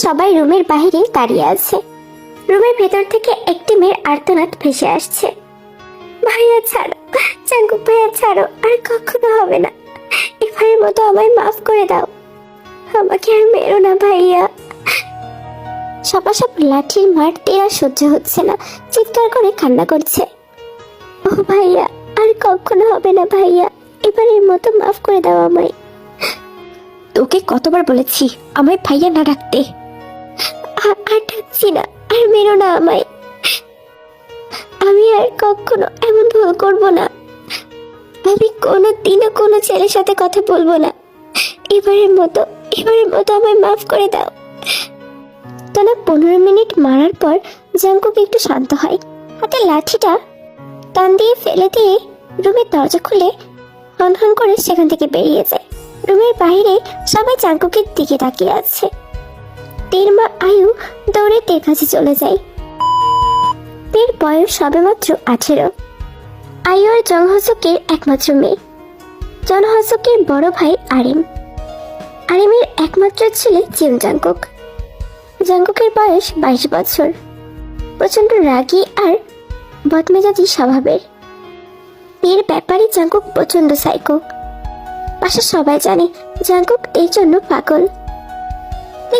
সবাই রুমের বাইরে দাঁড়িয়ে আছে। রুমের ভেতর থেকে একটি মেয়ের আর্তনাদ ভেসে আসছে। ভাইয়া ছাড়ো, জাঙ্কুক ভাইয়া ছাড়ো, আর কখনো হবে না, এবারের মতো আমায় মাফ করে দাও, আমাকে আর মেরো না ভাইয়া। সব লাঠির মারতে আর সহ্য হচ্ছে না, চিৎকার করে কান্না করছে। ও ভাইয়া, আর কখনো হবে না ভাইয়া, এবারের মতো মাফ করে দাও আমায়। তোকে কতবার বলেছি আমায় ভাইয়া না ডাকতে। আর ডাকছি না, আর মেরো না আমায়, আমি আর কখনো এমন ভুল করবো না, আমি কোনোদিনও কোনো ছেলের সাথে কথা বলবো না, এবারের মতো আমায় মাফ করে দাও। টানা 15 মিনিট মারার পর জাঙ্কুক একটু শান্ত হয়। হাতে লাঠিটা টান দিয়ে ফেলে দিয়ে রুমের দরজা খুলে হন হন করে সেখান থেকে বেরিয়ে যায়। রুমের বাইরে সবাই জাঙ্কুকের দিকে তাকিয়ে আছে। তের মা আয়ু দৌড়ে তের কাছে চলে যায়। তের বয়স সবেমাত্র 18। আয়ু আর জংহসুকের একমাত্র মেয়ে। জংহসুকের বড় ভাই আরিম। আরিমের একমাত্র ছেলে জিম জাঙ্কুক। জাঙ্কুকের বয়স 22 বছর। প্রচন্ড রাগী আর বদমেজাজি স্বভাবের। এর ব্যাপারে জাঙ্কুক প্রচন্ড সাইকো। বাসার সবাই জানে জাঙ্কুক এই জন্য পাগল।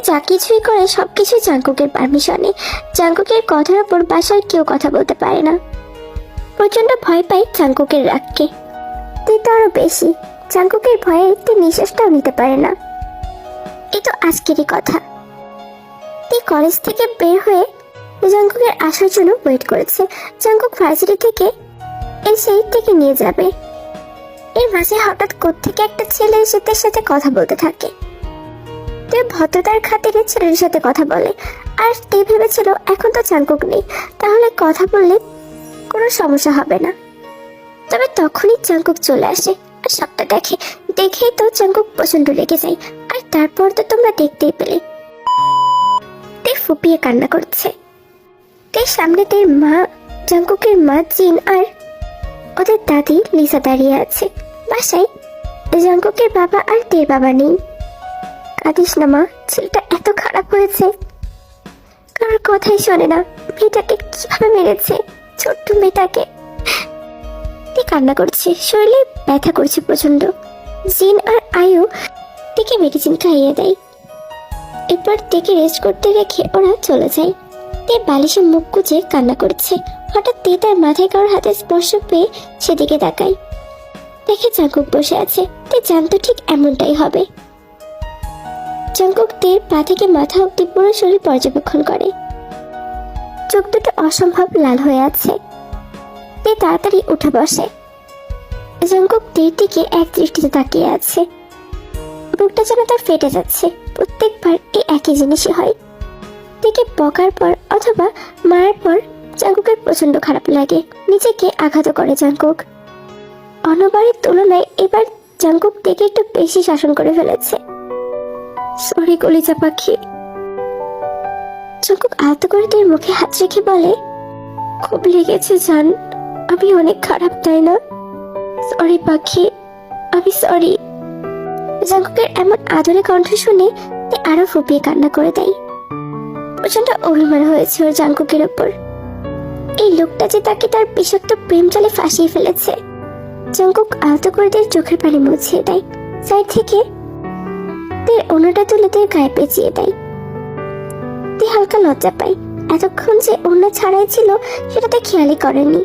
যা কিছুই করে সবকিছু জাঙ্কুকের পারমিশনে। জাঙ্কুকের কথার উপর বাসার কেউ কথা বলতে পারে না। প্রচন্ড ভয় পায় জাঙ্কুকের রাগকে। তুই তো আরো বেশি, জাঙ্কুকের ভয়ে তুই নিঃশ্বাসটাও নিতে পারে না। এই তো আজকেরই কথা। তুই কলেজ থেকে বের হয়ে জাঙ্কুকের আসার জন্য ওয়েট করেছে। জাঙ্কুক ভার্সিটি থেকে এসে থেকে নিয়ে যাবে। এর মাঝে হঠাৎ কোত্থেকে একটা ছেলে এসে তার সাথে কথা বলতে থাকে। তুই ভদ্রতার খাতিরে ছেলের সাথে কথা বলে, আর তে ভেবেছিল এখন তো জাঙ্কুক নেই, তাহলে কথা বললে কোনো সমস্যা হবে না। তবে তখনই জাঙ্কুক চলে আসে আর সবটা দেখেই তো জাঙ্কুক প্রচন্ড রেগে যায়। আর তারপর তো তোমরা দেখতেই পেলে তে ফুপিয়ে কান্না করছে। তের সামনে তের মা, জাঙ্কুকের মা জিন আর ওদের দাদি লিসা দাঁড়িয়ে আছে। বাসায় জাঙ্কুকের বাবা আর তের বাবা নেই। কাঁদিস না মা, ছেলেটা এত খারাপ হয়েছে, কারোর কথাই শোনে না। মেয়েটাকে কিভাবে মেরেছে, ছোট্ট মেয়েটাকে। তে কান্না করছে, শরীরে ব্যথা করছে প্রচন্ড। জিন আর আয়ু তেকে মেডিসিন খাইয়ে দেয়। এরপর তেকে রেস্ট করতে রেখে ওরা চলে যায়। তে বালিশে মুখ গুজে কান্না করছে। হঠাৎ তে তার মাথায় কারোর হাতে স্পর্শ পেয়ে সেদিকে তাকায়। দেখে জাঙ্কুক বসে আছে। তে জানতো ঠিক এমনটাই হবে। জাঙ্কুক তের পা থেকে মাথা অব্দি পুরো শরীর পর্যবেক্ষণ করে। চোখ দুটো অসম্ভব লাল হয়ে আছে। তে তাড়াতাড়ি উঠে বসে। জাঙ্কুক তের দিকে এক দৃষ্টিতে তাকিয়ে আছে। বুকটা যেন তার ফেটে যাচ্ছে। প্রত্যেকবার এই একই জিনিসই হয়। তেকে বকার পর অথবা মারার পর জাঙ্কুকের প্রচন্ড খারাপ লাগে। নিজেকে আঘাত করে জাঙ্কুক। অন্যবারের তুলনায় এবার জাঙ্কুক তেকে একটু বেশি শাসন করে ফেলেছে। সরি কলিজা পাখি। জাঙ্কুক আলতো করে তের মুখে হাত রেখে বলে, খুব লেগেছে জান, আমি অনেক খারাপ তাই না? সরি পাখি, আমি সরি। জাঙ্কুকের এমন আদরে কণ্ঠ শুনে তে আরো ফুপিয়ে কান্না করে দেয়। প্রচন্ড অভিমান হয়েছে ওর জাঙ্কুকের উপর। এই লোকটা যে তাকে তার বিষাক্ত প্রেম জালে ফাঁসিয়ে ফেলেছে। জাঙ্কুক আলতো করে তের চোখের পানি মুছিয়ে দেয়। সাইড থেকে তের ওড়নাটা তুলে তের গায়ে পেঁচিয়ে দেয়। তে হালকা লজ্জা পায়। এতক্ষণ যে ওড়না ছাড়াই ছিল সেটাতে খেয়ালই করেনি।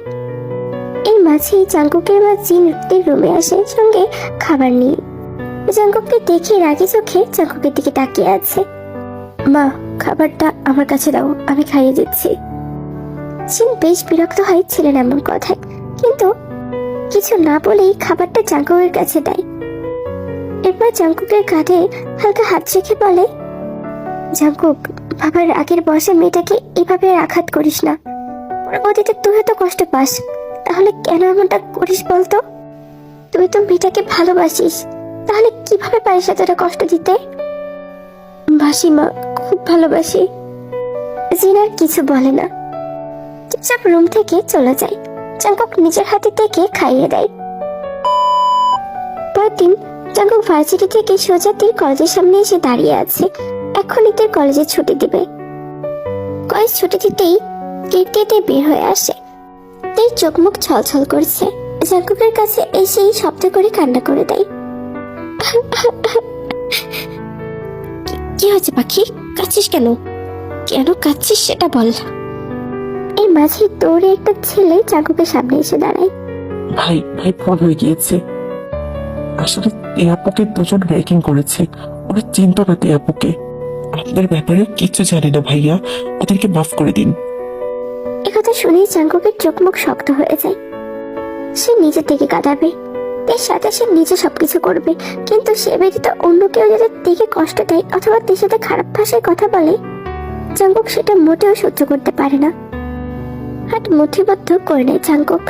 এর মাঝেই জাঙ্কুকের মা জিন তের রুমে আসে সঙ্গে খাবার নিয়ে। জাঙ্কুককে দেখে রাগী চোখে জাঙ্কুকের দিকে তাকিয়ে আছে। মা, খাবারটা আমার কাছে দাও, আমি খাইয়ে দিচ্ছি। জিন বেশ বিরক্ত হয় ছিলেন এমন কথায়, কিন্তু কিছু না বলেই খাবারটা জাঙ্কুকের কাছে দেয়। এরপর জাঙ্কুকের কাঁধে হালকা হাত রেখে বলে, জাঙ্কুক, বাবার আগের বয়সে মেয়েটাকে এভাবে আঘাত করিস না। পরবর্তীতে তুই তো কষ্ট পাস, তাহলে কেন এমনটা করিস বলতো? তুই তো মেয়েটাকে ভালোবাসিস, তাহলে কিভাবে পারিস এতটা কষ্ট দিতে? বাসি মা, খুব ভালোবাসি। জিন আর কিছু বলে না, চুপচাপ রুম থেকে চলে যায়। জাঙ্কুক নিজের হাতে থেকে খাইয়ে দেয়। পরদিন জাঙ্কুক ভার্সিটি থেকে সোজা তীর কলেজের সামনে এসে দাঁড়িয়ে আছে। এখনই তোর কলেজে ছুটি দিবে। কলেজ ছুটি দিতেই গেট দিয়ে বের হয়ে আসে। তাই চোখ মুখ ছলছল করছে। জাঙ্কুকের কাছে এসেই শব্দ করে কান্না করে দেয়। কি হয়েছে পাখি? কাঁদছিস কেন? কেন কাঁদছিস সেটা বল। এই মাঝে দৌড়ে একটা ছেলে জাঙ্কুকের সামনে এসে দাঁড়ায়। ভাই ভাই ফোন হয়ে গিয়েছে। আসলে তিয়াপুকে দুজন র্যাগিং করেছে। ওরা চিনতো না তিয়াপুকে। আপনার ব্যাপারে কিছু জানি না ভাইয়া, ওদেরকে মাফ করে দিন। একথা শুনেই জাঙ্কুকের চোখ মুখ শক্ত হয়ে যায়। সে নিজের দিকে কাঁদাবে, এর সাথে সে নিজে সবকিছু করবে, কিন্তু সে ব্যতীত অন্য কেউ যদি দিকে কষ্ট দেয় অথবা তার সাথে খারাপ ভাষায় কথা বলে, জাঙ্কুক সেটা মোটেও সহ্য করতে পারে না। হাত মুঠিবদ্ধ করে নেয় জাঙ্কুক।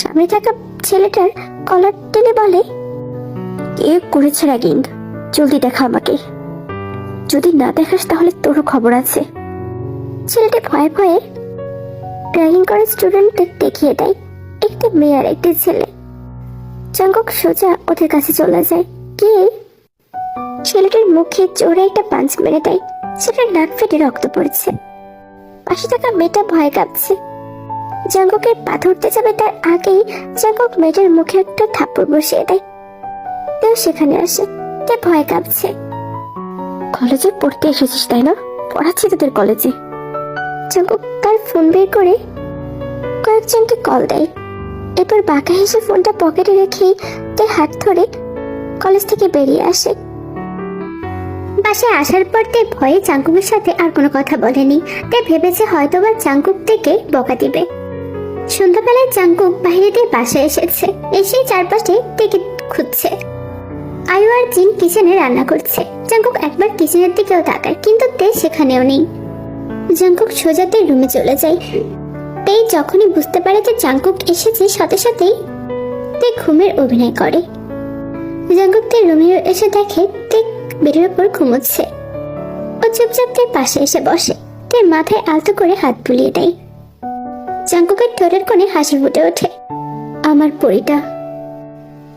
সামনে থাকা ছেলেটার কলার টেনে বলে, কে করেছে র্যাগিং? জলদি দেখা আমাকে। যদি না দেখাস তাহলে তোরও খবর আছে। ছেলেটা ভয়ে ভয়ে র্যাগিং করা স্টুডেন্টদের দেখিয়ে দেয়, একটা মেয়ে আর একটি ছেলে। জাঙ্কুক সোজা ওদের কাছে চলে যায়। কে? ছেলেটার মুখে জোরে একটা পাঞ্চ মেরে দেয়। ছেলেটার নাক ফেটে রক্ত পড়ছে। পাশে থাকা মেয়েটা ভয় কাঁপছে। জাঙ্কুকের পা ধরতে যাবে তার আগেই জাঙ্কুক মেয়েটার মুখে একটা থাপ্পড় বসিয়ে দেয়। তেও সেখানে আসে। তে ভয় কাঁপছে। কলেজে পড়তে এসেছিস তাই না? পড়াচ্ছি তোদের কলেজে। জাঙ্কুক তার ফোন বের করে কয়েকজনকে কল দেয়। এরপর বাঁকা হেসে ফোনটা পকেটে রেখেই তার হাত ধরে কলেজ থেকে বেরিয়ে আসে। বাসায় আসার পর তে ভয়ে জাঙ্কুকের সাথে আর কোনো কথা বলেনি। তে ভেবেছে হয়তোবা জাঙ্কুক থেকে বকা দিবে। সন্ধ্যাবেলায় জাঙ্কুক বাইরে দিয়ে বাসায় এসেছে। এসেই চারপাশে টেকে খুঁজছে। আয়ু আর জিন কিচেনে রান্না করছে। জাঙ্কুক একবার কিচেনের দিকেও তাকায়, কিন্তু তে সেখানেও নেই। জাঙ্কুক সোজা তে রুমে চলে যায়। তেই যখনই বুঝতে পারে যে জাঙ্কুক এসেছে, সাথে সাথেই তে ঘুমের অভিনয় করে। জাঙ্কুক তে রুমে এসে দেখে তে বেডের উপর ঘুমোচ্ছে। ও চুপচাপ তে পাশে এসে বসে। তে মাথায় আলতো করে হাত বুলিয়ে দেয়। জাঙ্কুকের ঠোঁটের কোণে হাসি ফুটে ওঠে। আমার পরিটা।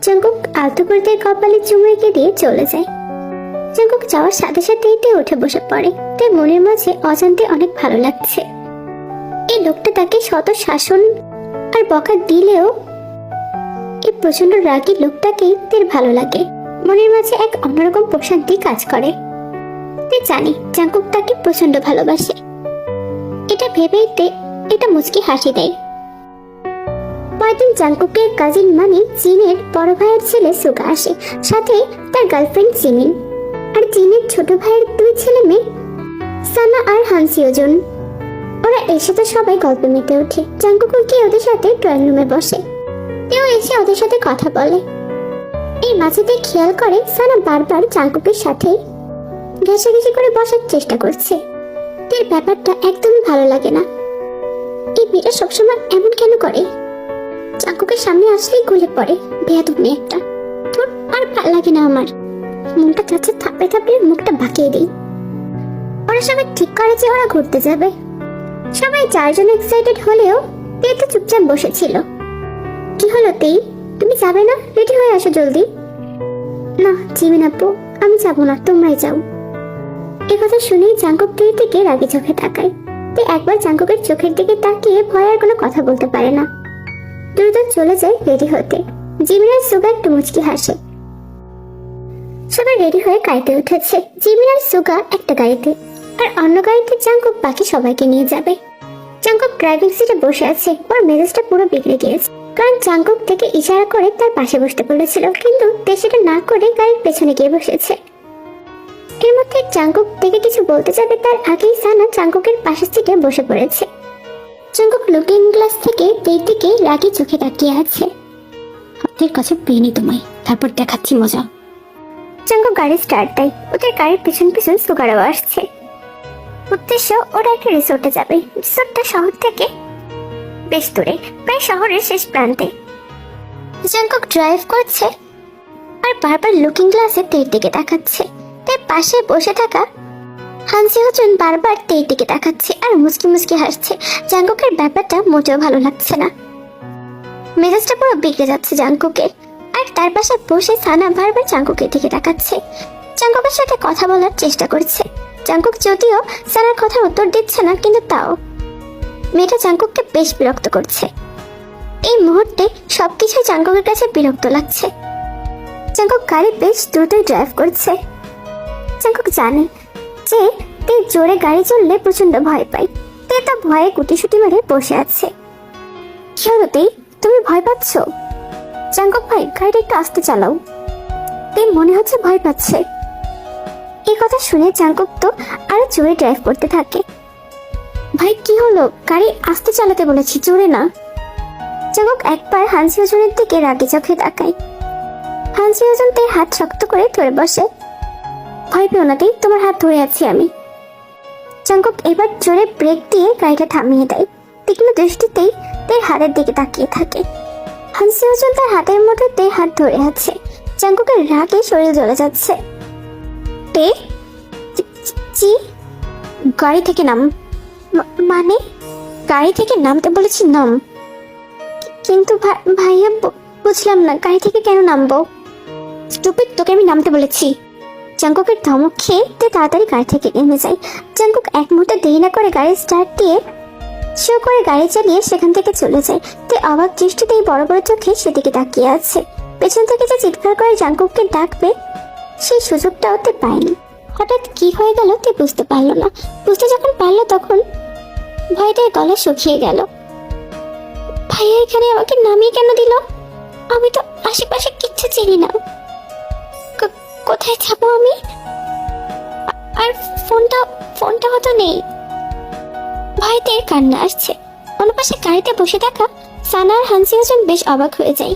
জাঙ্কুক আলতো করে তে কপালে চুমু এঁকে দিয়ে চলে যায়। জাঙ্কুক যাওয়ার সাথে সাথেই তে উঠে বসে পড়ে। তে মনের মাঝে অজান্তে অনেক ভালো লাগছে। এই লোকটা তাকে শত শাসন আর বকা দিলেও এই প্রচন্ড রাগী লোকটাকেই তের ভালো লাগে। মনের মাঝে এক অন্যরকম প্রশান্তি কাজ করে। তে জানি জাঙ্কুক তাকে প্রচন্ড ভালোবাসে। এটা ভেবেই তে এটা মুচকি হাসি দেয়। পরদিন জাঙ্কুকের কাজিন মানে জিনের বড় ভাইয়ের ছেলে সুগা আসে, সাথে তার গার্লফ্রেন্ড জিমিন আর জিনের ছোট ভাইয়ের দুই ছেলে মেয়ে সানা আর হানসিওজন। ওরা এসে তো সবাই গল্পে মেতে ওঠে। জাঙ্কুক গিয়ে ওদের সাথে ড্রয়িং রুমে বসে। তেও এসে ওদের সাথে কথা বলে। এই মাঝেতে খেয়াল করে সানা বারবার জাঙ্কুকের সাথে ঘেঁষাঘেঁষি করে বসার চেষ্টা করছে। তের ব্যাপারটা একদমই ভালো লাগে না। এই মেয়েটা সবসময় এমন কেন করে? জাঙ্কুকের সামনে আসলেই গলে পড়ে। বেয়াদব মেয়ে একটা। তোর আর ভালো লাগে না আমার। মনটা চাচ্ছে থাপড়ে থাপড়ে মুখটা বাঁকিয়ে দিই। ওরা সবাই ঠিক করে যে ওরা ঘুরতে যাবে। সবাই চারজন এক্সাইটেড হলেও তে তো চুপচাপ বসেছিল। কি হলো তেই, তুমি যাবে না? রেডি হয়ে আসো জলদি। না জিমিন আপু, আমি যাবো না, তোমরাই যাও। এ কথা শুনেই জাঙ্কুক তের দিকে রাগি চোখে তাকায়। তে একবার জাঙ্কুকের চোখের দিকে তাকিয়ে ভয় আর কোনো কথা বলতে পারে না। দ্রুত চলে যায় রেডি হতে। জিমিন আর সুগা একটু মুচকি হাসে। সবাই রেডি হয়ে গাড়িতে উঠেছে। জিমিন আর সুগা একটা গাড়িতে, আর অন্য গাড়িতে জাঙ্কুক বাকি সবাইকে নিয়ে যাবে। জাঙ্কুক ড্রাইভিং সিটে বসে আছে। ওর মেজাজটা পুরো বিগড়ে গিয়েছে, কারণ জাঙ্কুক থেকে ইশারা করে তার পাশে বসতে বলেছিল, কিন্তু তে সেটা না করে গাড়ির পেছনে গিয়ে বসেছে। এর মধ্যে জাঙ্কুক থেকে কিছু বলতে যাবে তার আগেই সানা জাঙ্কুকের পাশের সিটে বসে পড়েছে। জাঙ্কুক লুকিং গ্লাস থেকে তের দিকে রাগি চোখে তাকিয়ে আছে। হাতের কাছে পেয়ে নি তোমায়, তারপর দেখাচ্ছি মজা। জাঙ্কুক গাড়ি স্টার্ট দেয়। ওদের গাড়ির পেছন পেছন সুগারাও আসছে। উদ্দেশ্য ওরা একটা রিসোর্টে যাবে। রিসোর্টটা শহর থেকে বেশ দূরে, প্রায় শহরের শেষ প্রান্তে। জাঙ্কুক ড্রাইভ করছে আর বারবার লুকিং গ্লাসে তের দিকে তাকাচ্ছে। তের পাশে বসে থাকা হানসিওজন বারবার তের দিকে তাকাচ্ছে আর মুচকি মুচকি হাসছে। জাঙ্কুকের ব্যাপারটা মোটেও ভালো লাগছে না। মেজাজটা পুরো বিগড়ে যাচ্ছে জাঙ্কুকের। আর তার পাশে বসে সানা বারবার জাঙ্কুকের দিকে তাকাচ্ছে। জাঙ্কুকের সাথে কথা বলার চেষ্টা করছে। জাঙ্কুক যদিও সানার কথার উত্তর দিচ্ছে না, কিন্তু তাও মেয়েটা জাঙ্কুককে বেশ বিরক্ত করছে। এই মুহূর্তে সবকিছুই জাঙ্কুকের কাছে বিরক্ত লাগছে। জাঙ্কুক গাড়ি বেশ দ্রুতই ড্রাইভ করছে। জাঙ্কুক জানে যে তে জোরে গাড়ি চললে প্রচন্ড ভয় পায়। তে তা ভয়ে গুটিসুটি মেরে বসে আছে। কি হলো তে, তুমি ভয় পাচ্ছ? জাঙ্কুক ভাই, গাড়িটা একটু আস্তে চালাও। তে মনে হচ্ছে ভয় পাচ্ছে। এই কথা শুনে জাঙ্কুক তো আরো জোরে ড্রাইভ করতে থাকে। ভাই কি হলো? গাড়ি আস্তে চালাতে বলেছি, জোরে না। জাঙ্কুক একবার হানসিওজনের দিকে রাগে চোখে তাকায়। হানসিওজন তার হাত শক্ত করে ধরে বসে। ভয় পেও না, তোমার হাত ধরে আছি আমি। জাঙ্কুক এবার জোরে ব্রেক দিয়ে গাড়িটা থামিয়ে দেয়। তীক্ষ্ণ দৃষ্টিতেই তার হাতের দিকে তাকিয়ে থাকে। হানসিওজন তার হাতের মধ্যে তার হাত ধরে আছে। জাঙ্কুকের রাগে শরীর জ্বলে যাচ্ছে। তে, জি। গাড়ি থেকে নাম। মানে? গাড়ি থেকে নামতে বলেছি, নাম। কিন্তু ভাইয়া, বুঝলাম না, গাড়ি থেকে কেন নামবো? স্টুপিড, তোকে আমি নামতে বলেছি। জাঙ্কুকের ধমক খেয়ে তে তাড়াতাড়ি গাড়ি থেকে নেমে যায়। জাঙ্কুক এক মুহূর্তে দেরি না করে গাড়ি স্টার্ট দিয়ে শো করে গাড়ি চালিয়ে সেখান থেকে চলে যায়। তে অবাক দৃষ্টিতেই বড় বড় চোখে সেদিকে তাকিয়ে আছে। পেছন থেকে যে চিৎকার করে জাঙ্কুককে ডাকবে, সেই সুযোগটাও তে পায়নি। হঠাৎ কি হয়ে গেল তে বুঝতে পারলো না। বুঝতে যখন পারলো তখন ভয়তে গলা শুকিয়ে গেল। ভাইয়া এখানে আমাকে নামিয়ে কেন দিল? আমি তো আশেপাশে কিচ্ছু চিনি না। কোথায় যাবো আমি? আর ফোনটাও তো নেই। ভয়তে কান্না আসছে। অন্যপাশে গাড়িতে বসে থাকা সানা আর হানসিওজন বেশ অবাক হয়ে যায়।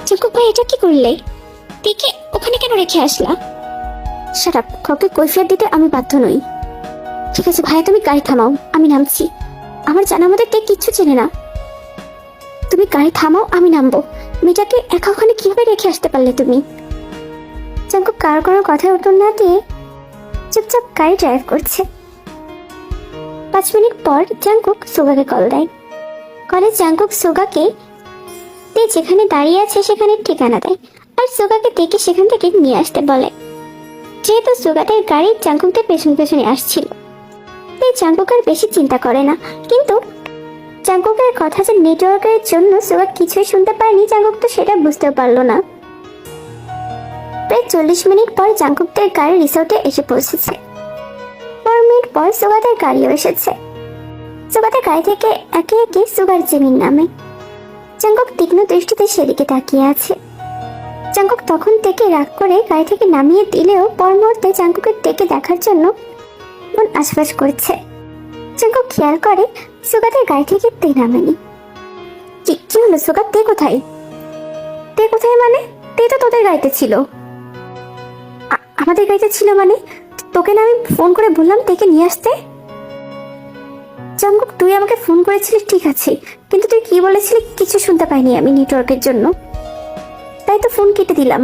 জাঙ্কুক ভাই, এটা কি করলে? দিকে ওখানে কেন রেখে আসলা? শাট আপ, কাউকে কৈফিয়ত দিতে আমি বাধ্য নই। ঠিক আছে ভাইয়া, তুমি গাড়ি থামাও, আমি নামছি। আমার জানা মতে তে কিচ্ছু চেনে না। তুমি গাড়ি থামাও, আমি নামবো। মেয়েটাকে একা ওখানে কিভাবে রেখে আসতে পারলে তুমি? জাঙ্কুক কার কোনো কথায় উত্তর না দিয়ে চুপচাপ গাড়ি ড্রাইভ করছে। 5 মিনিট পর জাঙ্কুক সুগাকে কল দেয়। কলে জাঙ্কুক সুগাকে তে যেখানে দাঁড়িয়ে আছে সেখানে ঠিকানা দেয়, আর সুগাকে দেখে সেখান থেকে নিয়ে আসতে বলে। যেহেতু সুগাদের গাড়ি জাঙ্কুকদের পেছন পেছনে আসছিল, তাই জাঙ্কুক আর বেশি চিন্তা করে না। কিন্তু জাঙ্কুকের কথা যে নেটওয়ার্কের জন্য সুগা কিছুই শুনতে পায়নি, জাঙ্কুক তো সেটা বুঝতেও পারলো না। প্রায় 40 মিনিট পর জাঙ্কুকদের গাড়ি রিসোর্টে এসে পৌঁছেছে। 4 মিনিট পর সুগাদের গাড়িও এসেছে। সুগাদের গাড়ি থেকে একে একে সুগার জিমিন নামে। জাঙ্কুক তীক্ষ্ণ দৃষ্টিতে সেদিকে তাকিয়ে আছে। জাঙ্কুক তখন থেকে রাগ করে গাড়ি থেকে নামিয়ে দিলেও পর মুহূর্তে জাঙ্কুকের থেকে দেখার জন্য মন আশপাশ করছে। জাঙ্কুক খেয়াল করে সুগাদের গাড়ি থেকে তে নামেনি। কি হলো সুগা, তে কোথায়? তে কোথায় মানে? তে তো তোদের গাড়িতে ছিল। আমাদের গাড়িতে ছিল মানে? তোকে না আমি ফোন করে বললাম তেকে নিয়ে আসতে? জাঙ্কুক, তুই আমাকে ফোন করেছিলি ঠিক আছে, কিন্তু তুই কি বলেছিলি কিছু শুনতে পাইনি আমি নেটওয়ার্কের জন্য, তাই তো ফোন কেটে দিলাম।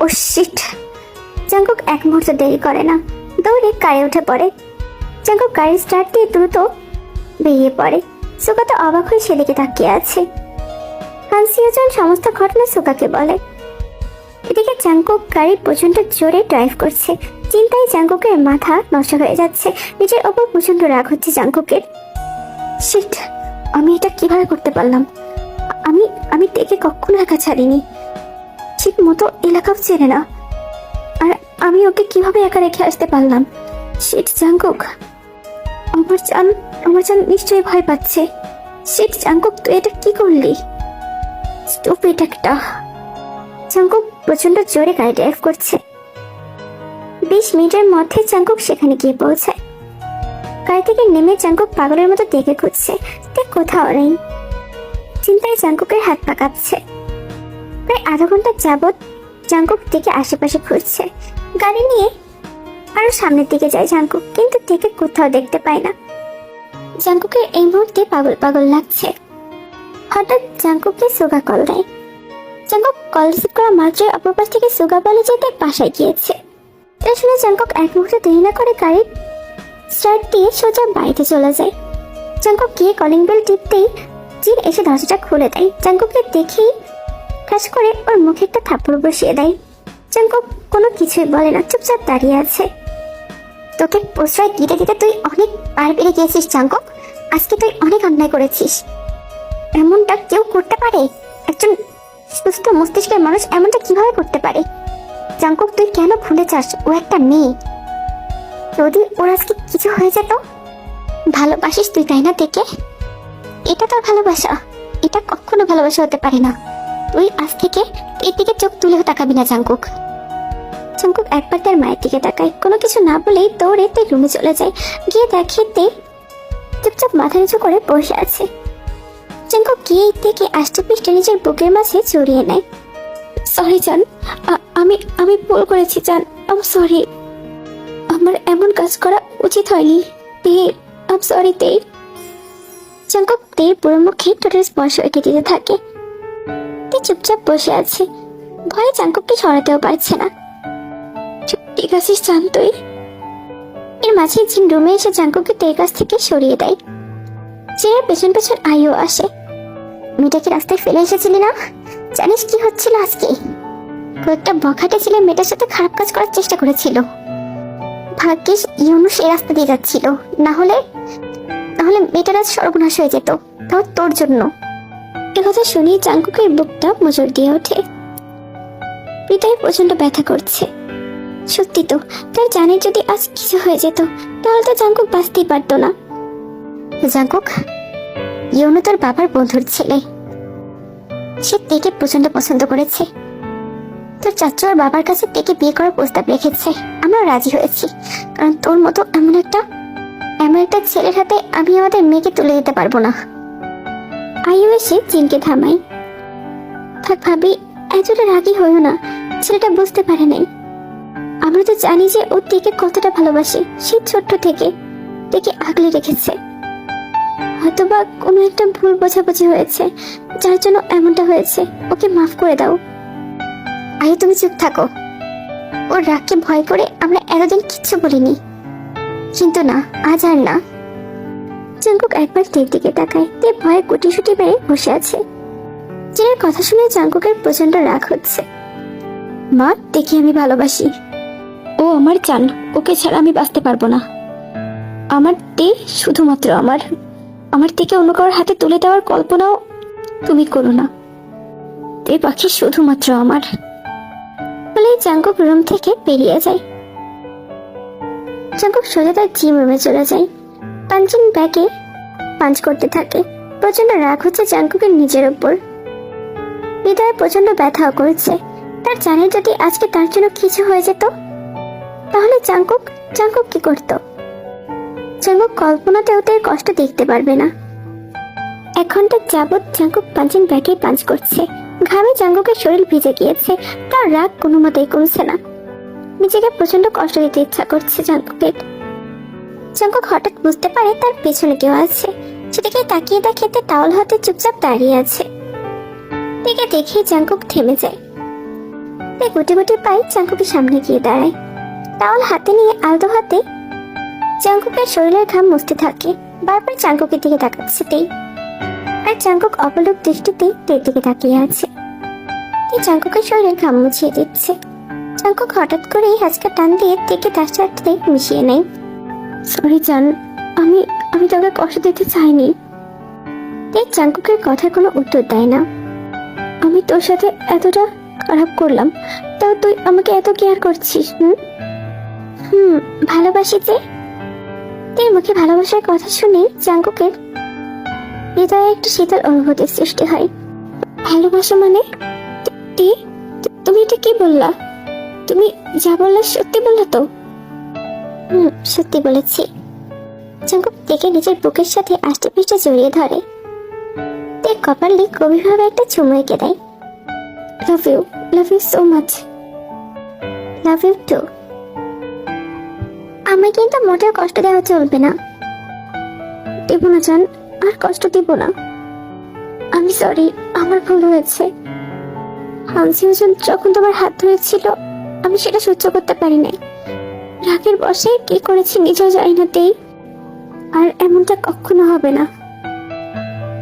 ও শিট। জাঙ্কুক এক মুহূর্ত দেরি করে না, দৌড়ে গাড়ি উঠে পড়ে। জাঙ্কুক গাড়ি স্টার্ট দিয়ে দ্রুত বেরিয়ে পড়ে। সুগা তো অবাক হয়ে সেদিকে তাকিয়ে আছে। হানসিওজন সমস্ত ঘটনা সুগাকে বলে। এদিকে জাঙ্কুক গাড়ি প্রচন্ড জোরে ড্রাইভ করছে। চিন্তায় জাঙ্কুকের মাথা নষ্ট হয়ে যাচ্ছে। নিজের ওপর প্রচন্ড রাগ হচ্ছে জাঙ্কুকের। শিট, আমি এটা কিভাবে করতে পারলাম? আমি তেকে কখনো একা ছাড়িনি, ঠিক মতো এলাকাও চেনে না, আর আমি ওকে কিভাবে একা রেখে আসতে পারলাম? শিট জাঙ্কুক, আমার জান নিশ্চয়ই ভয় পাচ্ছে। শিট জাঙ্কুক, তুই এটা কি করলি? স্টুপিড একটা। জাঙ্কুক প্রচন্ড জোরে গাড়ি ড্রাইভ করছে। 20 মিনিটের মধ্যে জাঙ্কুক সেখানে গিয়ে পৌঁছায়। গাড়ি থেকে নেমে জাঙ্কুক পাগলের মতো দেখে খুঁজছে, দেখ কোথাও নেই। চিন্তায় জাঙ্কুকের হাত পা কাঁপছে। প্রায় আধা ঘন্টা যাবৎ জাঙ্কুক দেখে আশেপাশে ঘুরছে। গাড়ি নিয়ে আরো সামনের দিকে যায় জাঙ্কুক, কিন্তু দেখে কোথাও দেখতে পায় না। জাঙ্কুকের এই মুহূর্তে পাগল পাগল লাগছে। হঠাৎ জাঙ্কুককে সুগা কল দেয়। জাঙ্কুক কল রিসিভ করা মাত্রই অপর পাশ থেকে সুগা বলে যে তার বাসায় গিয়েছে। এটা শুনে জাঙ্কুক এক মুহূর্তে দেরি না করে গাড়ি স্টার্ট দিয়ে সোজা বাড়িতে চলে যায়। জাঙ্কুক গিয়ে কলিং বেল টিপতেই জিন এসে দরজাটা খুলে দেয়। জাঙ্কুককে দেখেই কাজ করে ওর মুখে একটা থাপ্পড় বসিয়ে দেয়। জাঙ্কুক কোনো কিছুই বলে না, চুপচাপ দাঁড়িয়ে আছে। তোকে প্রশ্রয় দিতে দিতে তুই অনেক পার পেরে গিয়েছিস জাঙ্কুক। আজকে তুই অনেক অন্যায় করেছিস। এমনটা কেউ করতে পারে? একজন সুস্থ মস্তিষ্কের মানুষ এমনটা কিভাবে করতে পারে? জাঙ্কুক, তুই কেন ভুলে যাস ও একটা মেয়ে? যদি ওর আজকে কিছু হয়ে যেত? ভালোবাসিস তুই, তাই না থেকে? এটা তোর ভালোবাসা? এটা কখনো ভালোবাসা হতে পারে না। তুই আজ থেকে এর দিকে চোখ তুলেও তাকাবি না জাঙ্কুক। জাঙ্কুক একবার তার মায়ের দিকে তাকায়, কোনো কিছু না বলেই দৌড়ে তে রুমে চলে যায়। গিয়ে দেখে তে চুপচাপ মাথা নিচু করে বসে আছে। জাঙ্কুক গিয়ে থেকে আষ্টপৃষ্টে নিজের বুকের মাঝে জড়িয়ে নেয়। সরি জান, আমি আমি ভুল করেছি জান, আম সরি। আমার এমন কাজ করা উচিত হয়নি। তে আম সরি তে। জাঙ্কুক তের পুরো মুখে ঠোঁটের স্পর্শ এঁকে দিতে থাকে। তে চুপচাপ বসে আছে, ভয়ে জাঙ্কুককে সরাতেও পারছে না। ঠিক আছিস জান তুই? এর মাঝে জিন রুমে এসে জাঙ্কুককে তের কাছ থেকে সরিয়ে দেয়। চেয়ারের পেছন পেছন আইও আসে। মেয়েটাকে রাস্তায় ফেলে এসেছিলি না? জানিস কি হচ্ছিল আজকে? কয়েকটা বখাটে ছেলে মেয়েটার সাথে খারাপ কাজ করার চেষ্টা করেছিল। ভাগ্যিস ইউনু সেই রাস্তা দিয়ে যাচ্ছিল, না হলে মেয়েটার আজ সর্বনাশ হয়ে যেত, তাও তোর জন্য। একথা শুনি জাঙ্কুকের বুকটা মোচড় দিয়ে ওঠে। হৃদয়ে প্রচন্ড ব্যথা করছে। সত্যি তো, তার জানে যদি আজ কিছু হয়ে যেত তাহলে তো জাঙ্কুক বাঁচতেই পারতো না। জাঙ্কুক, ইউনু তোর বাবার বন্ধুর ছেলে। সে তেকে প্রচন্ড পছন্দ করেছে। তোর চাচু আর বাবার কাছে তেকে বিয়ে করার প্রস্তাব রেখেছে। আমরা রাজি হয়েছি, কারণ তোর মতো এমন একটা ছেলের হাতে আমি আমাদের মেয়েকে তুলে দিতে পারবো না। আইও এসে জিনকে থামাই। থাক ভাবি, এতটা রাগি হইও না, ছেলেটা বুঝতে পারে নাই। আমরা তো জানি যে ও তেকে কতটা ভালোবাসে। সে ছোট্ট থেকে তেকে আগলে রেখেছে। হয়তোবা কোনো একটা ভুল বোঝাবুঝি হয়েছে, যার জন্য এমনটা হয়েছে। ওকে মাফ করে দাও। আই, তুমি চুপ থাকো। ওর রাগকে ভয় করে আমরা এতদিন কিচ্ছু বলিনি, কিন্তু না, আজ আর না। জাঙ্কুক একবার তের দিকে তাকায়। তে ভয়ে গুটিসুটি বেড়ে বসে আছে। জিনের কথা শুনে জাঙ্কুকের প্রচন্ড রাগ হচ্ছে। মা, দেখি আমি ভালোবাসি। ও আমার জান, ওকে ছাড়া আমি বাঁচতে পারবো না। আমার তে শুধুমাত্র আমার থেকে অন্য কারোর হাতে তুলে দেওয়ার কল্পনাও তুমি করো না। তে পাখি শুধুমাত্র আমার। বলে জাঙ্কুক রুম থেকে বেরিয়ে যায়। জাঙ্কুক সোজা তার জিম রুমে চলে যায়। পাঞ্চিং ব্যাগে পাঞ্চ করতে থাকে। প্রচন্ড রাগ হচ্ছে জাঙ্কুকের নিজের উপর। হৃদয়ে প্রচন্ড ব্যথাও করছে। তার জানে যদি আজকে তার জন্য কিছু হয়ে যেত তাহলে জাঙ্কুক কি করত? জাঙ্কুক কল্পনাতেও তার কষ্ট দেখতে পারবে না। 1 ঘন্টা যাবৎ জাঙ্কুক পাঞ্চিং ব্যাগে পাঞ্চ করছে। ঘামে জাঙ্কুকের শরীর ভিজে গিয়েছে। তার রাগ কোনো মতেই কমছে না। নিজেকে প্রচন্ড কষ্ট দিতে ইচ্ছা করছে জাঙ্কুকের। জাঙ্কুক হঠাৎ বুঝতে পারে তার পেছনে কেউ আছে। সেদিকে তাকিয়ে দেখে তাওয়াল হাতে চুপচাপ দাঁড়িয়ে আছে। দেখে দেখে জাঙ্কুক থেমে যায়। গুটি গুটি পায়ে জাঙ্কুকের সামনে গিয়ে দাঁড়ায়। তাওয়াল হাতে নিয়ে আলতো হাতে জাঙ্কুকের শরীরের ঘাম মুছতে থাকে। বারবার জাঙ্কুকের দিকে তাকাচ্ছে তেই, আর জাঙ্কুক অপলক দৃষ্টিতে তের দিকে তাকিয়ে আছে। জাঙ্কুকের শরীরে ঘাম মুছিয়ে দিচ্ছে। জাঙ্কুক হঠাৎ করে হাঁচকা টান দিয়ে তেকে তার সাথে মিশিয়ে নেয়। সরি জান, আমি তোকে কষ্ট দিতে চাইনি। এই জাঙ্কুকের কথার কোনো উত্তর দেয় না। আমি তোর সাথে এতটা খারাপ করলাম, তাও তুই আমাকে এত কেয়ার করছিস। ভালোবাসি যে। তের মুখে ভালোবাসার কথা শুনে জাঙ্কুকের হৃদয়ে একটা শীতল অনুভূতির সৃষ্টি হয়। ভালোবাসা মানে? তুমি এটা কি বললা? তুমি যা বললা সত্যি বললা তো? সত্যি বলেছি। জাঙ্কুক তেকে নিজের বুকের সাথে আষ্টে-পৃষ্ঠে জড়িয়ে ধরে। তে কপালে গভীরভাবে একটা চুমু এঁকে দেয়। Love you so much. Love you too. আমায় কিন্তু মোটেও কষ্ট দেওয়া চলবে না। দেব না জান, আর কষ্ট দিব না। আমি সরি, আমার ভুল হয়েছে। হামসি হুজুর যখন তোমার হাত ধরেছিল আমি সেটা সহ্য করতে পারি নাই। রাগের বশে কি করেছি নিজেও জানি না তেই। আর এমনটা কখনো হবে না।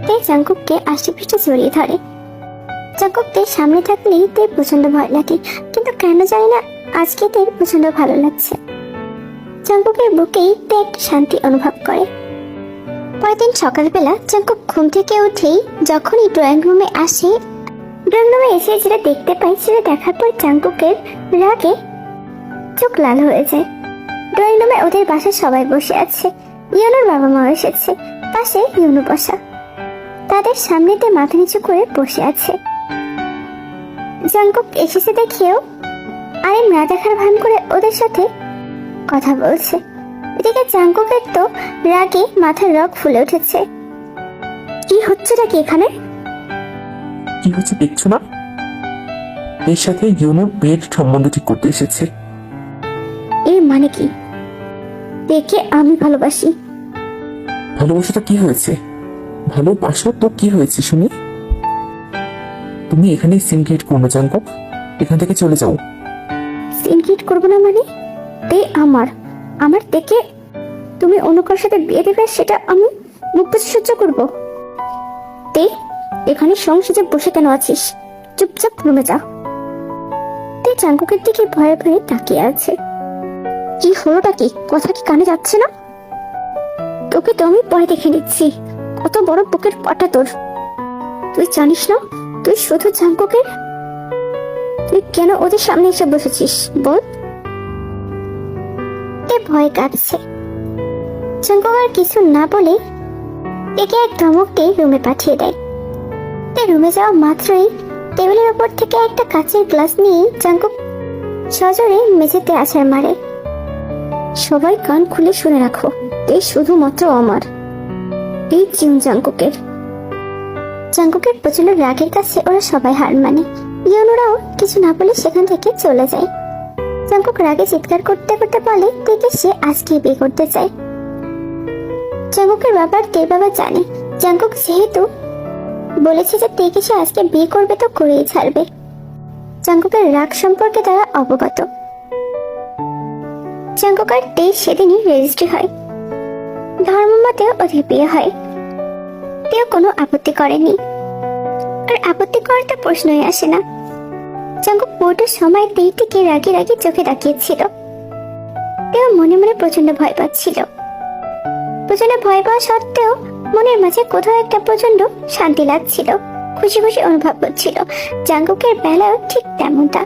তেই জাঙ্কুককে আশেপাশে জড়িয়ে ধরে। জাঙ্কুক তের সামনে থাকলেই তের প্রচন্ড ভয় লাগে, কিন্তু কেন জানি না আজকে তের প্রচন্ড ভালো লাগছে। জাঙ্কুকের বুকেই তে একটা শান্তি অনুভব করে। পরের দিন সকালবেলা জাঙ্কুক ঘুম থেকে উঠেই যখনই ড্রয়িং রুমে আসে, ড্রয়িং রুমে এসে যেটা দেখতে পাই সেটা দেখার পর জাঙ্কুকের রাগে চোখ লাল হয়ে যায়। ড্রয়িং রুমে ওদের বাসায় সবাই বসে আছে। ইউনুর বাবা মা এসেছে, পাশে ইউনু বসা, তাদের সামনেতে মাথা নিচু করে বসে আছে। জাঙ্কুক এসেছে দেখেও আরিম না দেখার ভান করে ওদের সাথে কথা বলছে। এদিকে জাঙ্কুকের তো রাগে মাথার রগ ফুলে উঠেছে। কি হচ্ছে নাকি এখানে? কি হচ্ছে দেখছো না? এর সাথে ইউনুর বিয়ের সম্বন্ধ ঠিক করতে এসেছে। এর মানে কি? দেখে আমি ভালোবাসি। ভালোবাসাটা কি হয়েছে? ভালোবাসা তো কি হয়েছে শুনি? তুমি এখানে সিনক্রেট করো না জাঙ্কুক, এখান থেকে চলে যাও। সিনক্রেট করবো না মানে? তে আমার আমার দেখে তুমি অন্য কারোর সাথে বিয়ে দেবে, সেটা আমি মুখ বুজে সহ্য করবো? তে এখানে সংসারে বসে কেন আছিস? চুপচাপ রুমে যা। তে জাঙ্কুকের দিকে ভয়ে ভয়ে তাকিয়ে আছে। কি হলোটা কি? কথা কি কানে যাচ্ছে না? তোকে তো আমি পরে দেখে নিচ্ছি। কত বড় বুকের পাটা তোর! তুই জানিস না তুই শুধু জাঙ্কুকের? তুই কেন ওদের সামনে এসে বসেছিস বল? তে ভয় কাঁপছে। জাঙ্কুক আর কিছু না বলে একে এক ধমক দিয়ে রুমে পাঠিয়ে দেয়। তে রুমে যাওয়া মাত্রই টেবিলের উপর থেকে একটা কাচের গ্লাস নিয়ে জাঙ্কুক সজোরে মেঝেতে আছাড় মারে। সবাই কান খুলে শুনে রাখো, এই শুধুমাত্র আমার, এই জিম জাঙ্কুকের। জাঙ্কুকের প্রচন্ড রাগের কাছে ওরা সবাই হার মানে। ইউনুরাও কিছু না বলে সেখান থেকে চলে যায়। জাঙ্কুক রাগে চিৎকার করতে করতে বলে তেকে সে আজকে বিয়ে করতে চায়। জাঙ্কুকের বাবার তের বাবা জানে জাঙ্কুক যেহেতু বলেছে যে তেকে সে আজকে বিয়ে করবে তো করেই ছাড়বে। জাঙ্কুকের রাগ সম্পর্কে তারা অবগত। জাঙ্কুক আর তে সেদিনই রেজিস্ট্রি হয়। ধর্মমতেও ওদের বিয়ে হয়। তেও কোনো আপত্তি করেনি, আর আপত্তি করতে প্রশ্নই আসে না। জাঙ্কুক পুরোটার সময় তেইটিকে রাগে রাগে চোখে তাকিয়েছিল। তেও মনে মনে প্রচন্ড ভয় পাচ্ছিল। প্রচন্ড ভয় পাওয়া সত্ত্বেও মনের মাঝে কোথাও একটা প্রচন্ড শান্তি লাগছিল, খুশি খুশি অনুভব করছিল। জাঙ্কুকের বেলাও ঠিক তেমনটা।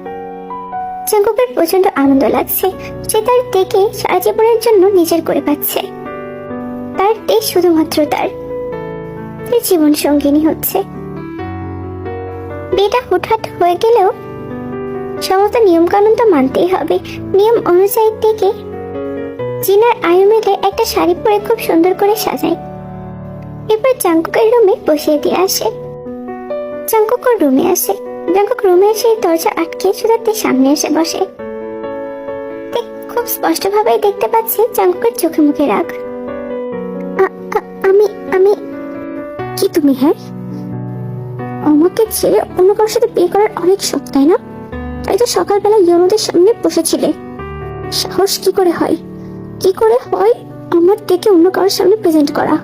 জাঙ্কুকের প্রচন্ড আনন্দ লাগছে, সে তার তেকে সারা জীবনের জন্য নিজের করে পাচ্ছে। তার তে শুধুমাত্র তার জীবন সঙ্গিনী হচ্ছে। বিয়েটা হুটহাট হয়ে গেলেও সমস্ত নিয়ম কানুন তো মানতেই হবে। নিয়ম অনুযায়ী থেকে জিনার আয়ুর্বেদে একটা শাড়ি পরে খুব সুন্দর করে সাজায়। এরপর জাঙ্কুকের রুমে বসিয়ে দিয়ে আসে। জাঙ্কুক রুমে আসে। জাঙ্কুক রুমে এসে দরজা আটকে সুদার্তের সামনে এসে বসে। খুব স্পষ্ট ভাবে দেখতে পাচ্ছে জাঙ্কুকের চোখে মুখে রাগ। আমি আমি কি তুমি? হ্যাঁ, আমাকে ছেড়ে অন্য কারোর সাথে বিয়ে করার অনেক শখ, তাই না? তাই তো সকালবেলা ইউনুদের সামনে বসেছিলে। সাহস কি করে হয় আমার দেখে অন্য কারোর সামনে প্রেজেন্ট করা?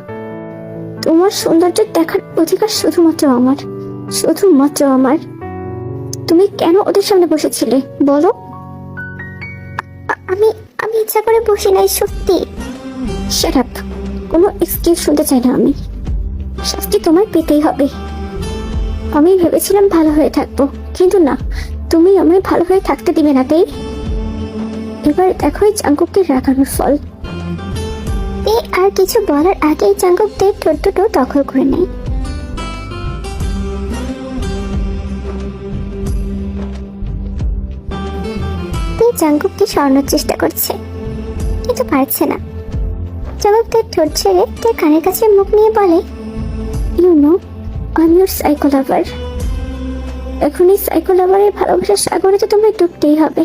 তোমার সৌন্দর্য দেখার অধিকার শুধুমাত্র আমার, শুধুমাত্র আমার। তুমি কেন ওদের সামনে বসেছিলে বলো? আমি আমি ইচ্ছা করে বসে নাই, সত্যি। শাট আপ, কোনো এক্সকিউজ শুনতে চাই না আমি। শাস্তি তোমায় পেতেই হবে। আমি ভেবেছিলাম ভালো হয়ে থাকবো, কিন্তু না, তুমি আমায় ভালো হয়ে থাকতে দিবে না। তাই এবার দেখো জাঙ্কুককে রাগানোর ফল। আর কিছু বলার আগেই জাঙ্কুকদের ঠোঁট দুটো দখল করে নেয়। জাঙ্কুককে সরানোর চেষ্টা করছে, কিন্তু পারছে না। জাঙ্কুকদের ঠোঁট ছেড়ে তার কানের কাছে মুখ নিয়ে বলে, you know I am your psycho lover. এখন এই সাইকো লাভারের ভালোবাসার সাগরে তো তোমায় ডুবতেই হবে।